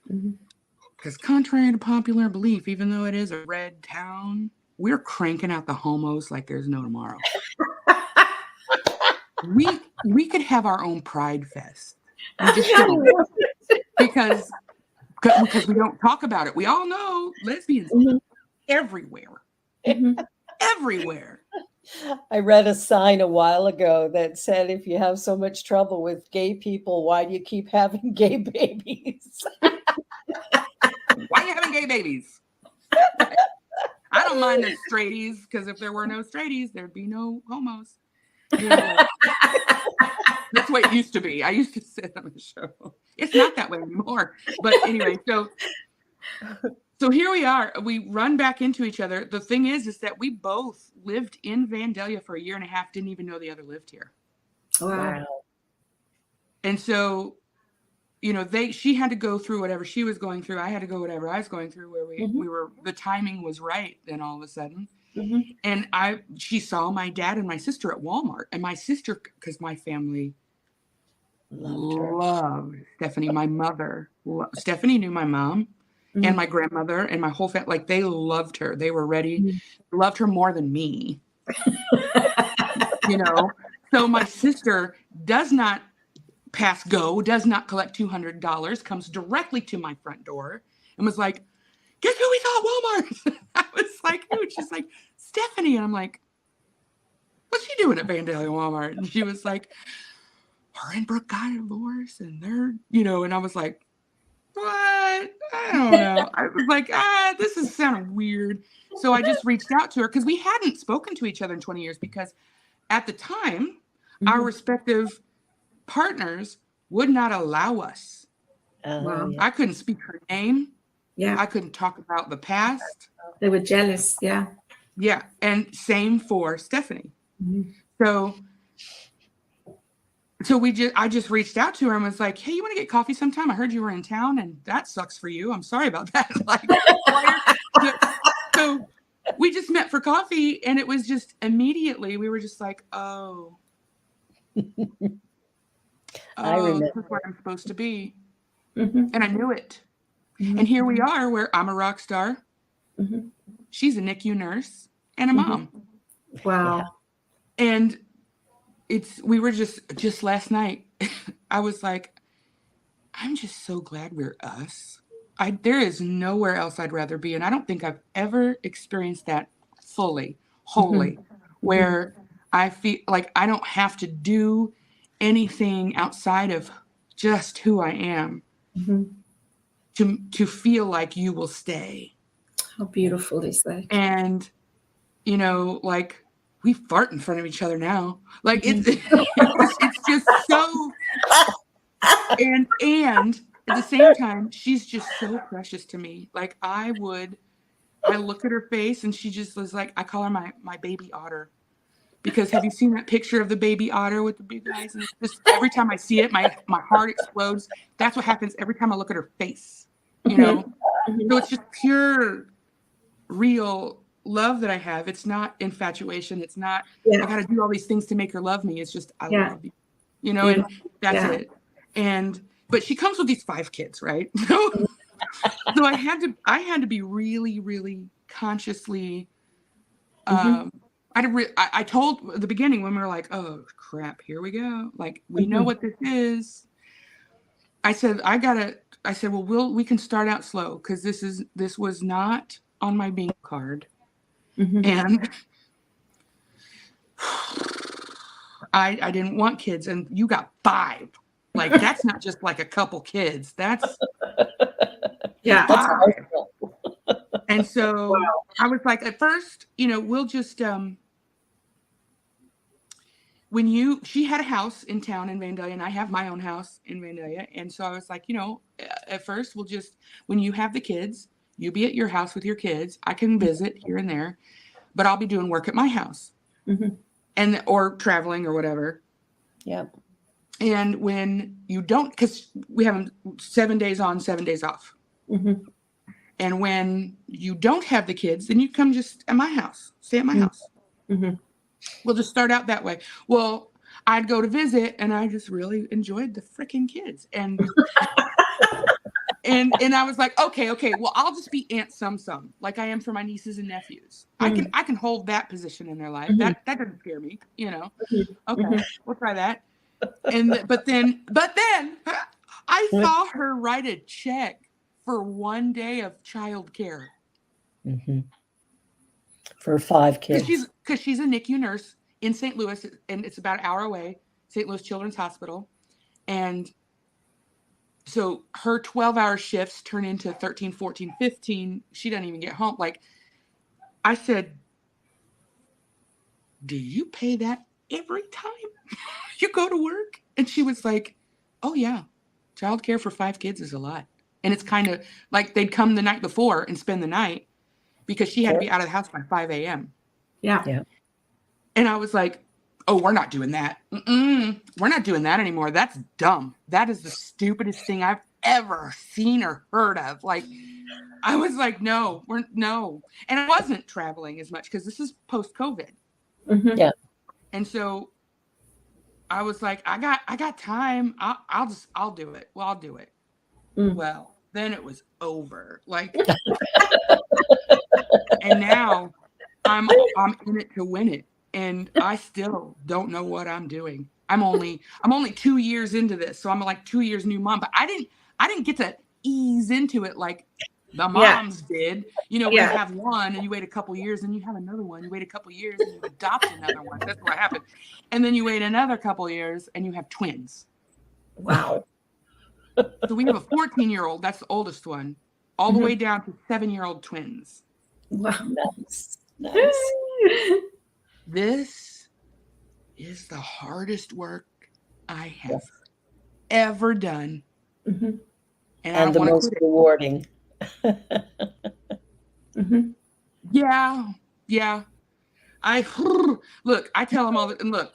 Mhm. Because contrary to popular belief, even though it is a red town, we're cranking out the homos like there's no tomorrow. We could have our own Pride Fest. We just don't, because we don't talk about it. We all know lesbians Mhm. everywhere. Mhm. Everywhere. I read a sign a while ago that said, if you have so much trouble with gay people, why do you keep having gay babies? Why are you having gay babies? I don't mind the straighties, because if there were no straighties, there'd be no homos. That's what it used to be. I used to say that on the show. It's not that way anymore. But anyway, so here we are. We run back into each other. The thing is that we both lived in Vandalia for a year and a half, didn't even know the other lived here. Wow. Wow. And so she had to go through whatever she was going through. I had to go whatever I was going through, where we were, the timing was right then all of a sudden. And she saw my dad and my sister at Walmart, and my sister, because my family loved Stephanie. My mother, Stephanie knew my mom and my grandmother and my whole family. Like, they loved her. They were ready, loved her more than me. So my sister does not pass go, does not collect $200, comes directly to my front door and was like, guess who we saw at Walmart? I was like, who? She's like, Stephanie. And I'm like, what's she doing at Vandalia Walmart? And she was like, her and Brooke got a divorce, and they're, and I was like, what? I don't know. I was like, this is sounding weird. So I just reached out to her, because we hadn't spoken to each other in 20 years, because at the time, our respective partners would not allow us. Wow. I couldn't speak her name. Yeah. I couldn't talk about the past. They were jealous. Yeah. Yeah. And same for Stephanie. So I just reached out to her and was like, hey, you want to get coffee sometime? I heard you were in town, and that sucks for you. I'm sorry about that. So we just met for coffee, and it was just immediately, we were just like, oh, I remember. This is where I'm supposed to be. And I knew it. And here we are, where I'm a rock star. She's a NICU nurse and a mom. Wow. And we were just last night, I was like, I'm just so glad we're us. There is nowhere else I'd rather be. And I don't think I've ever experienced that fully, wholly, where I feel like I don't have to do anything outside of just who I am to feel like you will stay. How beautiful is that? And, like, we fart in front of each other now. Like, it's just so, and at the same time, she's just so precious to me. Like, I look at her face, and she just was like, I call her my baby otter. Because have you seen that picture of the baby otter with the big eyes? And it's just, every time I see it, my heart explodes. That's what happens every time I look at her face, So it's just pure, real love that I have. It's not infatuation. It's not, I got to do all these things to make her love me. It's just, I love you, and that's it. But she comes with these 5 kids, right? So I had to be really, really consciously, I told at the beginning, when we were like, oh crap, here we go. Like, we know what this is. I said, well, we can start out slow, because this was not on my bingo card. And I didn't want kids, and you got 5. Like, that's not just like a couple kids. That's 5. And so I was like, at first, we'll just, she had a house in town in Vandalia, and I have my own house in Vandalia. And so I was like, at first we'll just, when you have the kids, you be at your house with your kids. I can visit here and there, but I'll be doing work at my house or traveling or whatever. Yeah. And when you don't, because we have them 7 days on, 7 days off. And when you don't have the kids, then you come just at my house, stay at my house. We'll just start out that way. Well, I'd go to visit, and I just really enjoyed the freaking kids. And and I was like, okay, well, I'll just be Aunt Sum, like I am for my nieces and nephews. I can hold that position in their life. That doesn't scare me, Okay, we'll try that. But then I saw her write a check for 1 day of childcare. For 5 kids. Because she's a NICU nurse in St. Louis, and it's about an hour away, St. Louis Children's Hospital. And so her 12-hour shifts turn into 13, 14, 15. She doesn't even get home. Like, I said, do you pay that every time you go to work? And she was like, oh yeah, childcare for 5 kids is a lot. And it's kind of like they'd come the night before and spend the night, because she had to be out of the house by 5 a.m. Yeah. And I was like, oh, we're not doing that. We're not doing that anymore. That's dumb. That is the stupidest thing I've ever seen or heard of. Like, I was like, no. And I wasn't traveling as much because this is post-COVID. Mhm. Yeah. And so I was like, I got time. I'll do it. Well, I'll do it. Mm. Well, then it was over. Like, and now I'm in it to win it. And I still don't know what I'm doing. I'm only 2 years into this. So I'm like 2 years new mom, but I didn't get to ease into it like the moms did. You know, when you have one and you wait a couple years and you have another one, you wait a couple years and you adopt another one. That's what happened. And then you wait another couple years and you have twins. Wow. So we have a 14-year-old, that's the oldest one, all the way down to 7-year-old twins. Wow. Nice. This is the hardest work I have ever done. Mhm. And the most rewarding. Mhm. Yeah. I tell them all that, and look,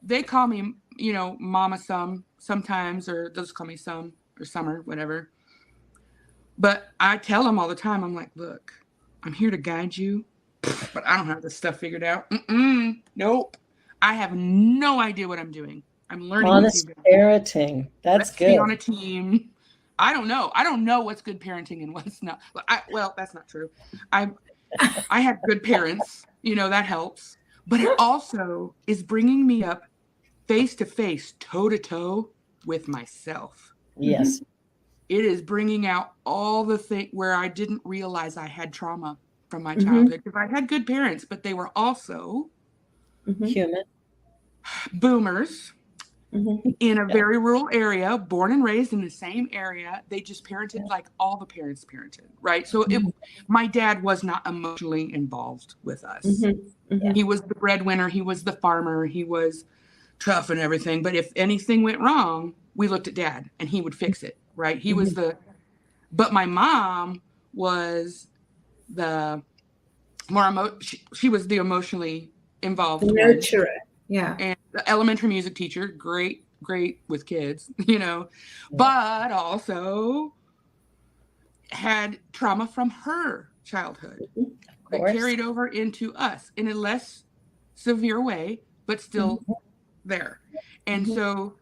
they call me, you know, Mama sometimes, or they'll just call me Some or Summer, whatever. But I tell them all the time, I'm like, look, I'm here to guide you, but I don't have this stuff figured out. Nope. I have no idea what I'm doing. I'm learning. Honest parenting. That's Let's good. be on a team. I don't know what's good parenting and what's not. Well, that's not true. I had good parents, you know, that helps. But it also is bringing me up face to face, toe to toe with myself. Yes. It is bringing out all the things where I didn't realize I had trauma from my childhood, because I had good parents, but they were also Human. boomers. In a very rural area, born and raised in the same area. They just parented like all the parents parented, right? So my dad was not emotionally involved with us. He was the breadwinner. He was the farmer. He was tough and everything. But if anything went wrong, we looked at dad and he would fix it, right? He was but my mom was the more she was the emotionally involved Nurturer. one. Yeah. And the elementary music teacher, great with kids, you know, but also had trauma from her childhood that carried over into us in a less severe way, but still there. And so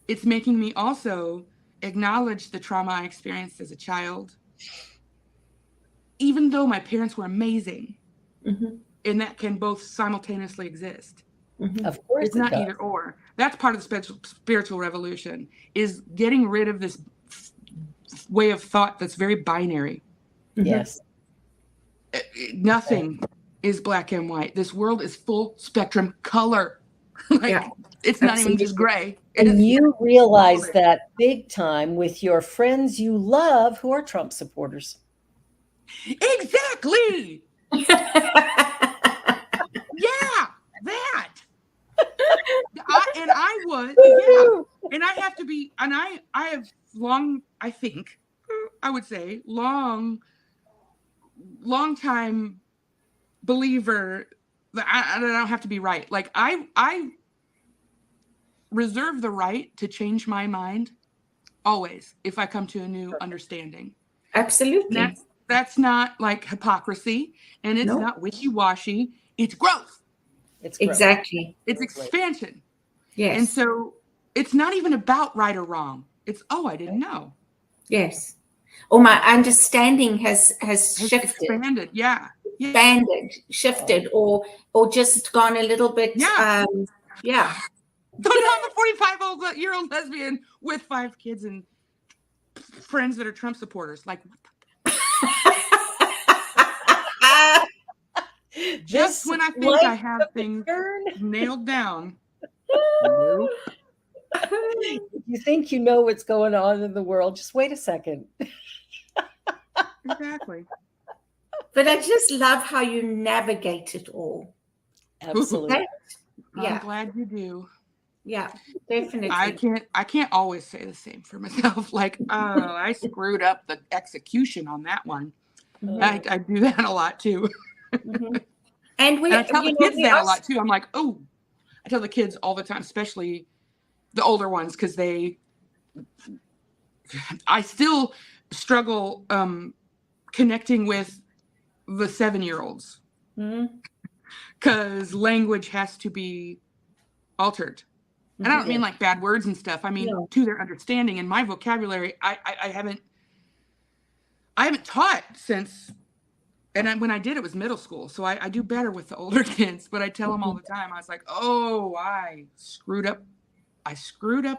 it's making me also acknowledge the trauma I experienced as a child, even though my parents were amazing, and that can both simultaneously exist. Of course, it's not either or. That's part of the spiritual revolution, is getting rid of this way of thought that's very binary. Yes. Nothing is black and white. This world is full spectrum color. It's not even just gray. And you realize that big time with your friends you love who are Trump supporters. Exactly. And I have to be, and I have long time believer that I don't have to be right. Like I reserve the right to change my mind always if I come to a new understanding. Absolutely. That's not like hypocrisy, and it's not wishy-washy. It's growth. Exactly. It's expansion. Yes. And so it's not even about right or wrong. It's, I didn't know. Yes. Or my understanding has shifted. Expanded. Yeah. Expanded, shifted, or just gone a little bit. Yeah. So now I'm a 45-year-old lesbian with 5 kids and friends that are Trump supporters. Like, what the just when I think I have things nailed down. Nope. You think you know what's going on in the world? Just wait a second. Exactly. But I just love how you navigate it all. Absolutely. I'm glad you do. Yeah, definitely. I can't always say the same for myself. Like, I screwed up the execution on that one. I do that a lot too. And I tell the kids that a lot too. I'm like, I tell the kids all the time, especially the older ones, because I still struggle connecting with the 7-year-olds, because language has to be altered. And I don't mean like bad words and stuff. I mean, to their understanding. And my vocabulary, I haven't taught since, and when I did, it was middle school. So I do better with the older kids, but I tell them all the time, I was like, oh, I screwed up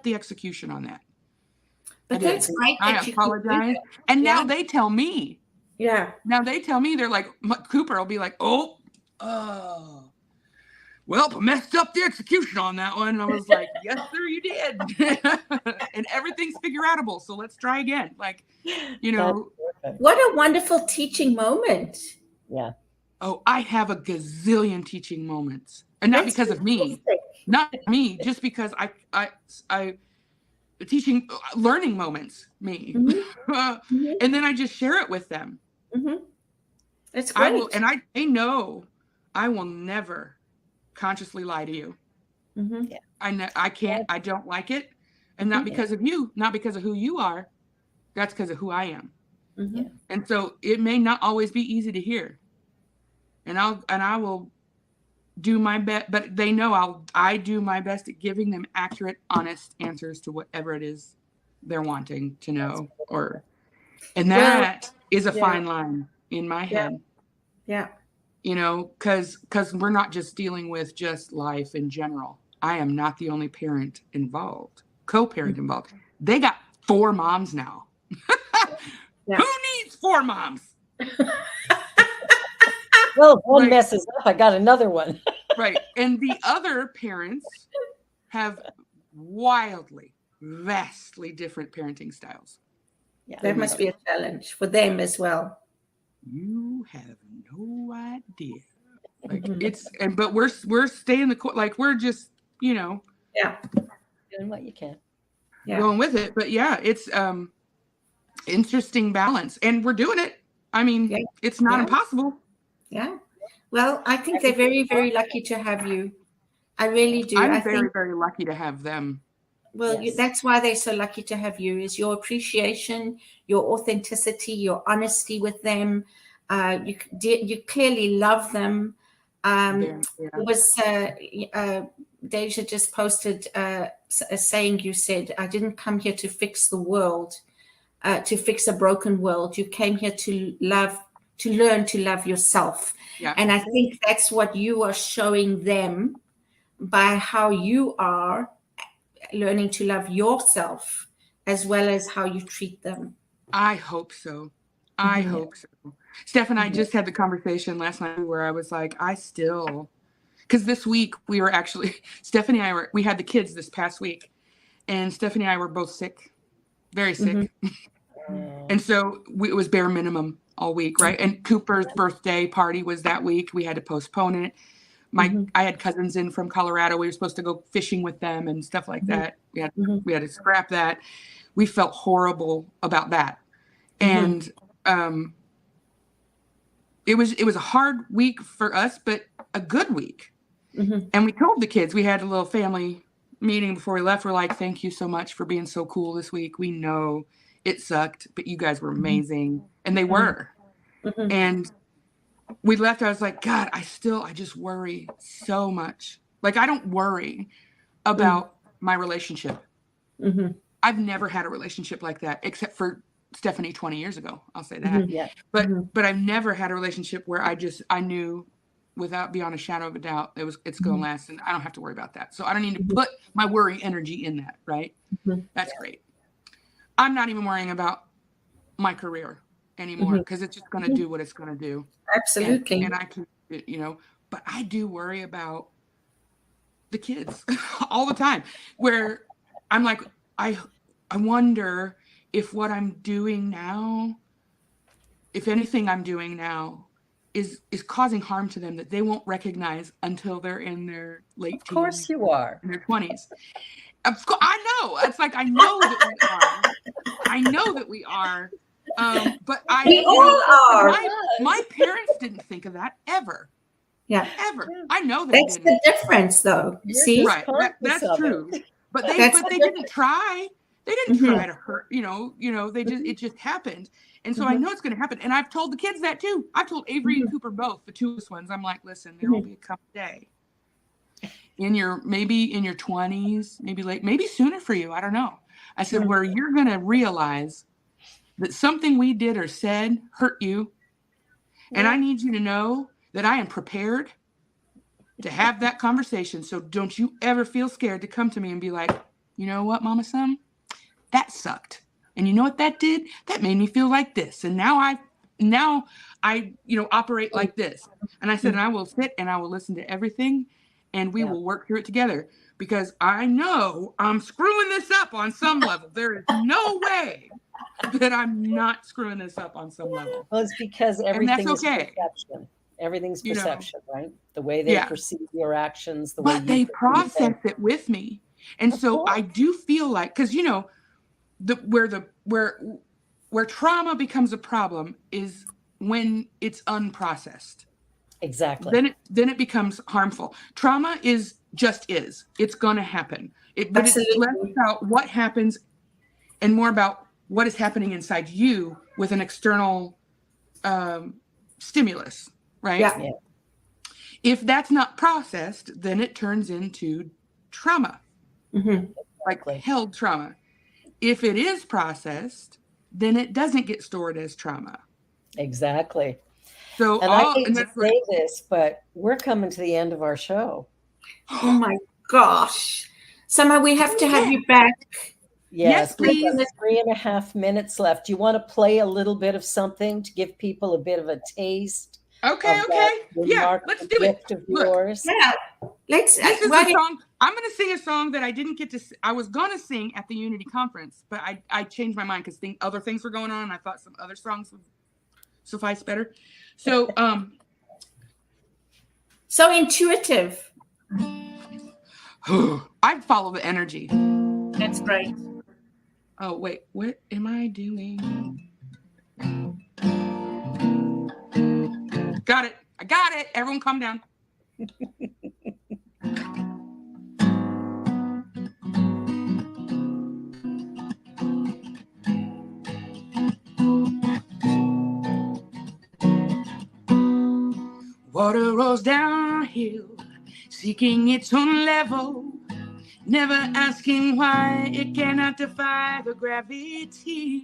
the execution on that. But that's great. I apologize. And now they tell me. Yeah. Now they tell me, they're like, Cooper will be like, well, I messed up the execution on that one. And I was like, yes, sir, you did. And everything's figure-outable. So let's try again. Like, What a wonderful teaching moment. Yeah. Oh, I have a gazillion teaching moments. And not because of me. Not me, just because I teaching, learning moments, me. And then I just share it with them. That's great. They know I will never consciously lie to you. I can't, I don't like it. And not because of you, not because of who you are. That's because of who I am. And so it may not always be easy to hear. And I will do my best, but they know I do my best at giving them accurate, honest answers to whatever it is they're wanting to know. And that is a fine line in my head. Yeah. Because we're not just dealing with just life in general. I am not the only parent involved, co-parent involved. They got 4 moms now. Who needs 4 moms? Well, one messes up, I got another one. Right. And the other parents have vastly different parenting styles. Yeah. That must be a challenge for them as well. You have no idea. Like but we're staying the course. Like we're just, doing what you can. Going with it. But it's interesting balance. And we're doing it. I mean, it's not impossible. Yeah. Well, I think they're very, very lucky to have you. I really do. I'm very, very lucky to have them. Well, that's why they're so lucky to have you, is your appreciation, your authenticity, your honesty with them. You clearly love them. It was Deja just posted a saying you said, I didn't come here to fix the world, to fix a broken world. You came here to learn to love yourself. Yeah. And I think that's what you are showing them by how you are learning to love yourself as well as how you treat them. I hope so. I hope so. Steph and I just had the conversation last night where I was like, because this week we were actually, Stephanie and I we had the kids this past week, and Stephanie and I were both sick, very sick. And so it was bare minimum all week, right? And Cooper's birthday party was that week. We had to postpone it. I had cousins in from Colorado. We were supposed to go fishing with them and stuff like that. We had to scrap that. We felt horrible about that. And it was a hard week for us, but a good week. And we told the kids, we had a little family meeting before we left. We're like, thank you so much for being so cool this week. We know it sucked, but you guys were amazing. And they were. And we left. I was like, God, I just worry so much. Like, I don't worry about my relationship. I've never had a relationship like that, except for Stephanie 20 years ago. I'll say that. But I've never had a relationship where I knew without beyond a shadow of a doubt it's going to last, and I don't have to worry about that. So I don't need to put my worry energy in that. Right. That's great. I'm not even worrying about my career anymore because it's just going to do what it's going to do. Absolutely. And I can, but I do worry about the kids all the time, where I'm like, I wonder if what I'm doing now, if anything I'm doing now is causing harm to them that they won't recognize until they're in their late teens. Of course you are. In their 20s. Of course, I know. It's like, I know that we are. I know that we are. But we all are. My parents didn't think of that ever. Yeah. ever. I know they That's didn't. the difference, though. You're See? just Right. conscious That's of true. it. But That's they the didn't try. They didn't Mhm. try to hurt, they just it just happened. And so I Mhm. know it's gonna happen. And I've told the kids that too. I've told Avery and Cooper both, the two ones. I'm like, listen, there will be a come day maybe in your 20s, maybe sooner for you. I don't know. I said, where you're gonna realize that something we did or said hurt you. And I need you to know that I am prepared to have that conversation. So don't you ever feel scared to come to me and be like, you know what, Mama Son, that sucked. And you know what that did? That made me feel like this. And now I operate like this. And I said, and I will sit and I will listen to everything and we will work through it together, because I know I'm screwing this up on some level. There is no way that I'm not screwing this up on some level. Well, it's because And everything that's is okay. perception. Everything's You know. perception, right? The way they perceive your actions, the way But you they perceive process things. it with me. And Of so course. I do feel like, because where trauma becomes a problem is when it's unprocessed. Exactly. Then it becomes harmful. Trauma is. It's going to happen. But it's Absolutely. less about what happens and more about what is happening inside you with an external stimulus, right? Yeah. If that's not processed, then it turns into trauma, Mhm. like held trauma. If it is processed, then it doesn't get stored as trauma. Exactly. So And I hate to say this, but we're coming to the end of our show. Oh my gosh. Summer, we have to have you back. Yes, please. We've got 3.5 minutes left. Do you want to play a little bit of something to give people a bit of a taste? Okay. Yeah, let's do it. Of yours? Yeah. Let's. This is a song. I'm going to sing a song that I didn't get to. I was going to sing at the Unity conference, but I changed my mind because other things were going on. And I thought some other songs would suffice better. So, so intuitive. I follow the energy. That's great. Oh wait, what am I doing? Got it. I got it. Everyone calm down. Water rolls downhill, seeking its own level, never asking why it cannot defy the gravity.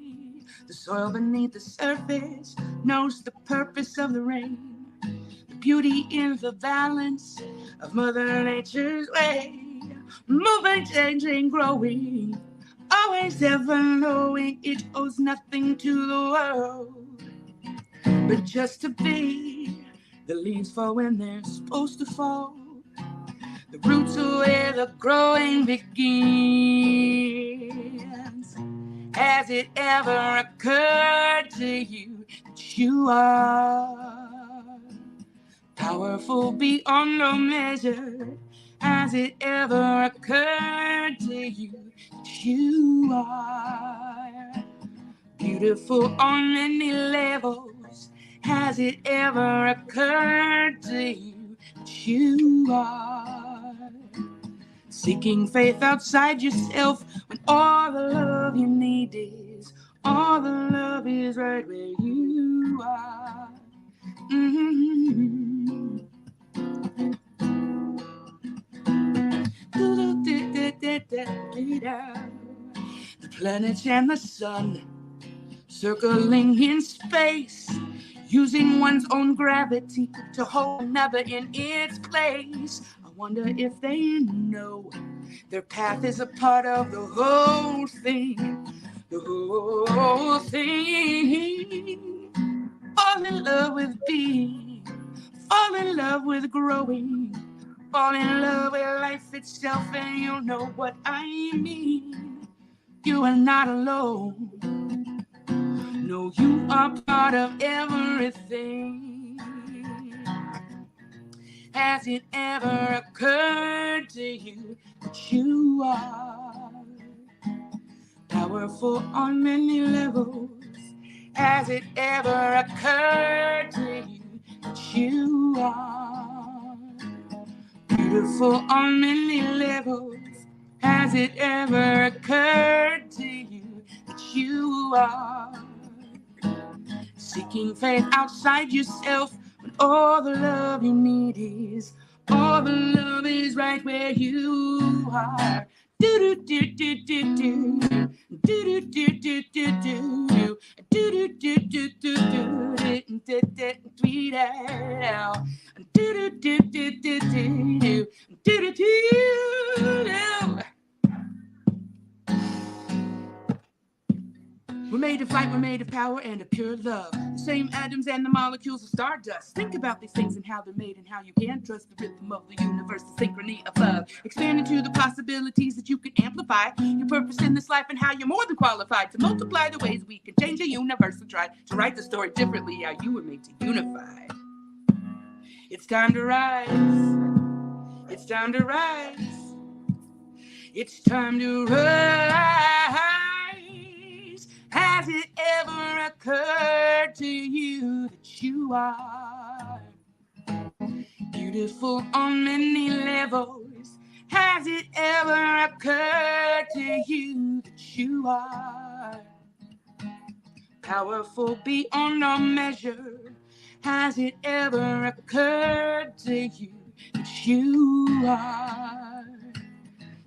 The soil beneath the surface knows the purpose of the rain, the beauty in the balance of Mother Nature's way, moving, changing, growing, always ever knowing it owes nothing to the world, but just to be. The leaves fall when they're supposed to fall. The roots are where the growing begins. Has it ever occurred to you that you are powerful beyond no measure? Has it ever occurred to you that you are beautiful on many levels? Has it ever occurred to you that you are seeking faith outside yourself when all the love you need is, all the love is right where you are? Mm-hmm. The planets and the sun circling in space, using one's own gravity to hold another in its place. I wonder if they know their path is a part of the whole thing. The whole thing. Fall in love with being, fall in love with growing, fall in love with life itself, and you'll know what I mean. You are not alone. No, you are part of everything. Has it ever occurred to you that you are powerful on many levels? Has it ever occurred to you that you are beautiful on many levels. Has it ever occurred to you that you are seeking faith outside yourself when all the love you need is, all the love is right where you are? Do do do do do do do do do do do do do do do do do tweet out. Do do do do do do do do do. We're made of light, we're made of power and of pure love. The same atoms and the molecules of stardust. Think about these things and how they're made and how you can trust the rhythm of the universe, the synchrony of love. Expand into the possibilities that you can amplify your purpose in this life and how you're more than qualified to multiply the ways we can change the universe and try to write the story differently, how you were made to unify. It's time to rise. It's time to rise. It's time to rise. Has it ever occurred to you that you are beautiful on many levels? Has it ever occurred to you that you are powerful beyond all measure? Has it ever occurred to you that you are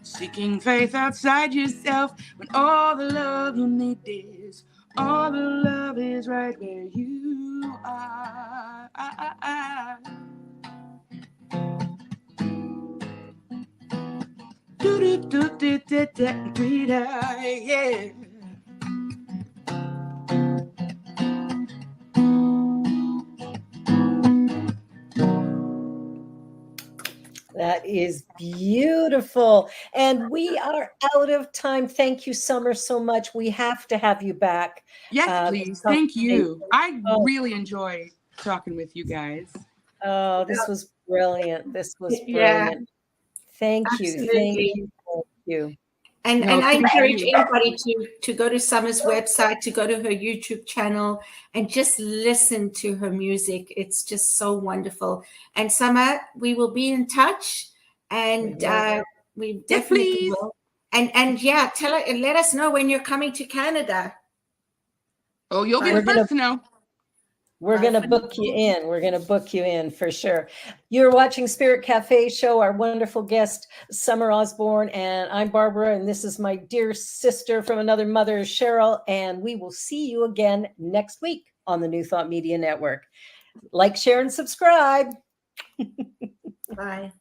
seeking faith outside yourself when all the love you need is, all the love is right where you are? Do do do do do do, yeah. That is beautiful. And we are out of time. Thank you, Summer, so much. We have to have you back. Yes, please. Thank you. I really enjoy talking with you guys. Oh, this was brilliant. This was Yeah. brilliant. Thank you. Thank Absolutely. you. Thank you. And No, I thank encourage you. anybody to go to Summer's website, to go to her YouTube channel, and just listen to her music. It's just so wonderful. And Summer, we will be in touch, and we definitely please. will. And yeah, tell her and let us know when you're coming to Canada. Oh, you'll be the first to know. We're going to book you in. We're going to book you in for sure. You're watching Spirit Cafe Show, our wonderful guest, Summer Osborne, and I'm Barbara, and this is my dear sister from another mother, Cheryl, and we will see you again next week on the New Thought Media Network. Like, share, and subscribe. Bye.